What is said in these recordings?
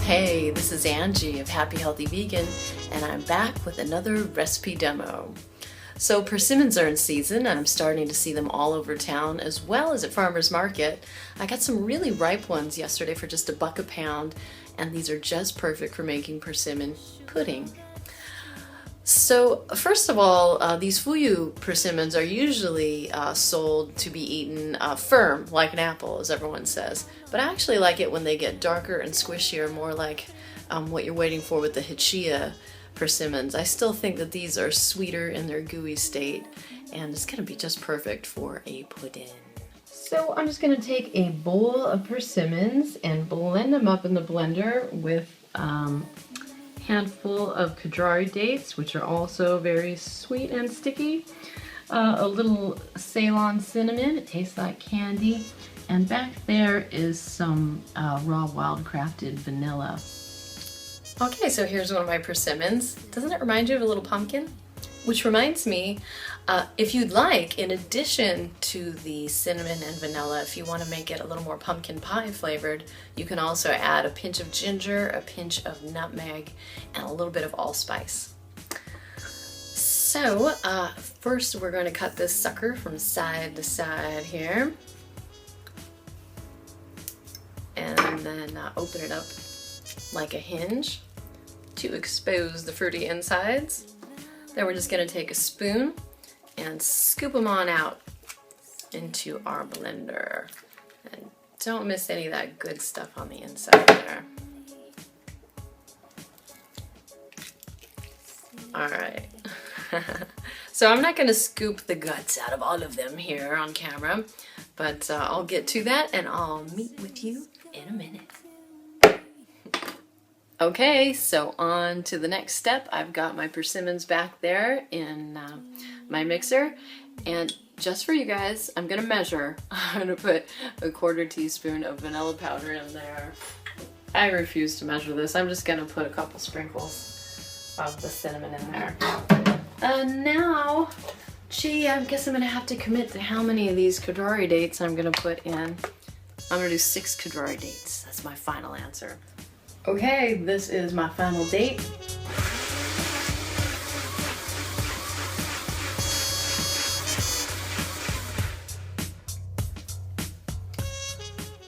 Hey, this is Angie of Happy Healthy Vegan, and I'm back with another recipe demo. So persimmons are in season, and I'm starting to see them all over town as well as at farmers market. I got some really ripe ones yesterday for just $1 a pound, and these are just perfect for making persimmon pudding. So first of all, these Fuyu persimmons are usually sold to be eaten firm, like an apple, as everyone says. But I actually like it when they get darker and squishier, more like what you're waiting for with the Hachia persimmons. I still think that these are sweeter in their gooey state, and it's going to be just perfect for a pudding. So I'm just going to take a bowl of persimmons and blend them up in the blender with handful of Khadrawri dates, which are also very sweet and sticky, a little Ceylon cinnamon, it tastes like candy, and back there is some raw wild crafted vanilla. Okay, so here's one of my persimmons. Doesn't it remind you of a little pumpkin? Which reminds me, if you'd like, in addition to the cinnamon and vanilla, if you want to make it a little more pumpkin pie flavored, you can also add a pinch of ginger, a pinch of nutmeg, and a little bit of allspice. So first we're going to cut this sucker from side to side here, and then open it up like a hinge to expose the fruity insides. Then we're just going to take a spoon and scoop them on out into our blender. And don't miss any of that good stuff on the inside there. Alright. So I'm not going to scoop the guts out of all of them here on camera, but I'll get to that and I'll meet with you in a minute. Okay, so on to the next step. I've got my persimmons back there in my mixer, and just for you guys, I'm gonna measure. I'm gonna put a 1/4 teaspoon of vanilla powder in there. I refuse to measure this. I'm just gonna put a couple sprinkles of the cinnamon in there. Now, gee, I guess I'm gonna have to commit to how many of these Khadrawri dates I'm gonna put in. I'm gonna do 6 Khadrawri dates. That's my final answer. Okay, this is my final date.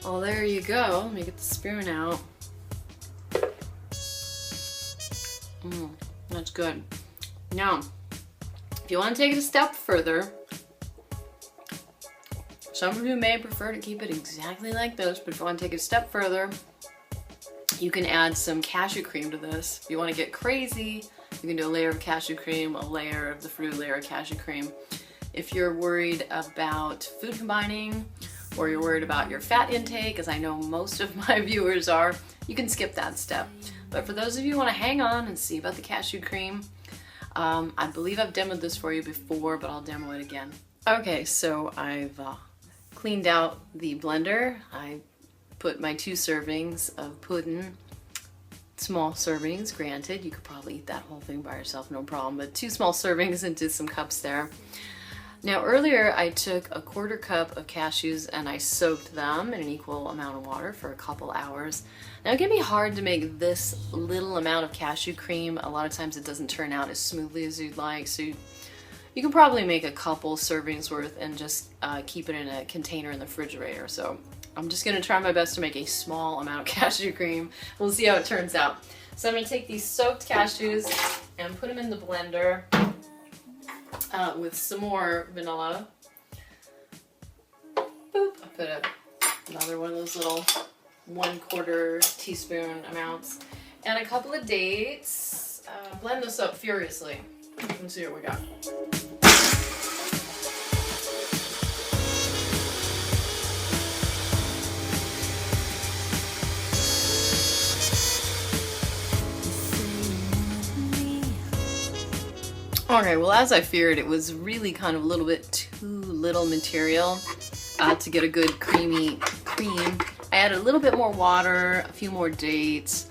Well, there you go. Let me get the spoon out. That's good. Now, if you want to take it a step further, some of you may prefer to keep it exactly like this, but if you want to take it a step further, you can add some cashew cream to this. If you want to get crazy, you can do a layer of cashew cream, a layer of the fruit, a layer of cashew cream. If you're worried about food combining, or you're worried about your fat intake, as I know most of my viewers are, you can skip that step. But for those of you who want to hang on and see about the cashew cream, I believe I've demoed this for you before, but I'll demo it again. Okay, so I've cleaned out the blender. I put my 2 servings of pudding, small servings, granted, you could probably eat that whole thing by yourself, no problem, but 2 small servings into some cups there. Now earlier I took a 1/4 cup of cashews and I soaked them in an equal amount of water for a couple hours. Now it can be hard to make this little amount of cashew cream. A lot of times it doesn't turn out as smoothly as you'd like, so you can probably make a couple servings worth and just keep it in a container in the refrigerator. So I'm just gonna try my best to make a small amount of cashew cream. We'll see how it turns out. So I'm gonna take these soaked cashews and put them in the blender with some more vanilla. Boop, I put another one of those little 1/4 teaspoon amounts and a couple of dates. Blend this up furiously. Let's see what we got. Okay, well, as I feared, it was really kind of a little bit too little material to get a good creamy cream. I added a little bit more water, a few more dates,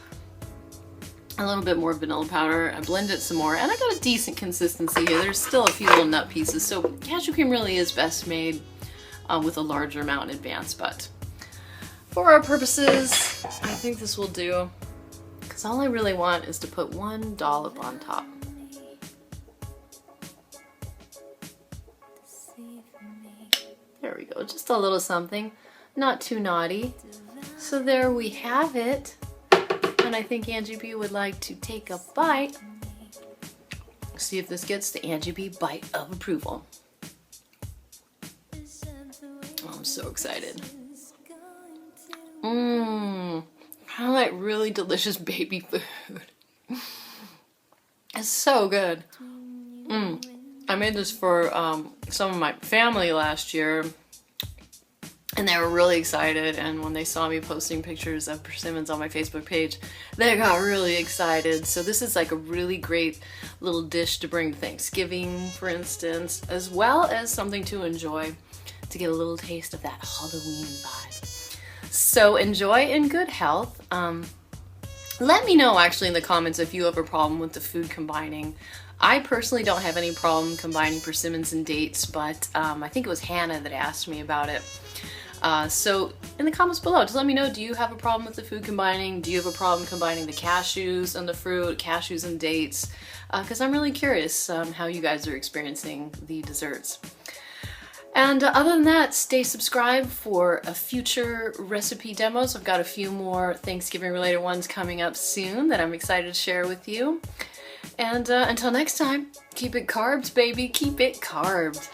a little bit more vanilla powder. I blended it some more, and I got a decent consistency here. There's still a few little nut pieces, so cashew cream really is best made with a larger amount in advance, but for our purposes, I think this will do. Because all I really want is to put one dollop on top. There we go, just a little something, not too naughty. So there we have it. And I think Anji B would like to take a bite. See if this gets the Anji B bite of approval. Oh, I'm so excited. Mmm, kind of like really delicious baby food. It's so good. I made this for some of my family last year, and they were really excited, and when they saw me posting pictures of persimmons on my Facebook page, they got really excited. So this is like a really great little dish to bring to Thanksgiving, for instance, as well as something to enjoy, to get a little taste of that Halloween vibe. So enjoy in good health. Let me know actually in the comments if you have a problem with the food combining. I personally don't have any problem combining persimmons and dates, but I think it was Hannah that asked me about it. So in the comments below, just let me know, do you have a problem with the food combining? Do you have a problem combining the cashews and the fruit, cashews and dates? Because I'm really curious how you guys are experiencing the desserts. And other than that, stay subscribed for a future recipe demos. I've got a few more Thanksgiving related ones coming up soon that I'm excited to share with you. And until next time, keep it carbed, baby. Keep it carbed.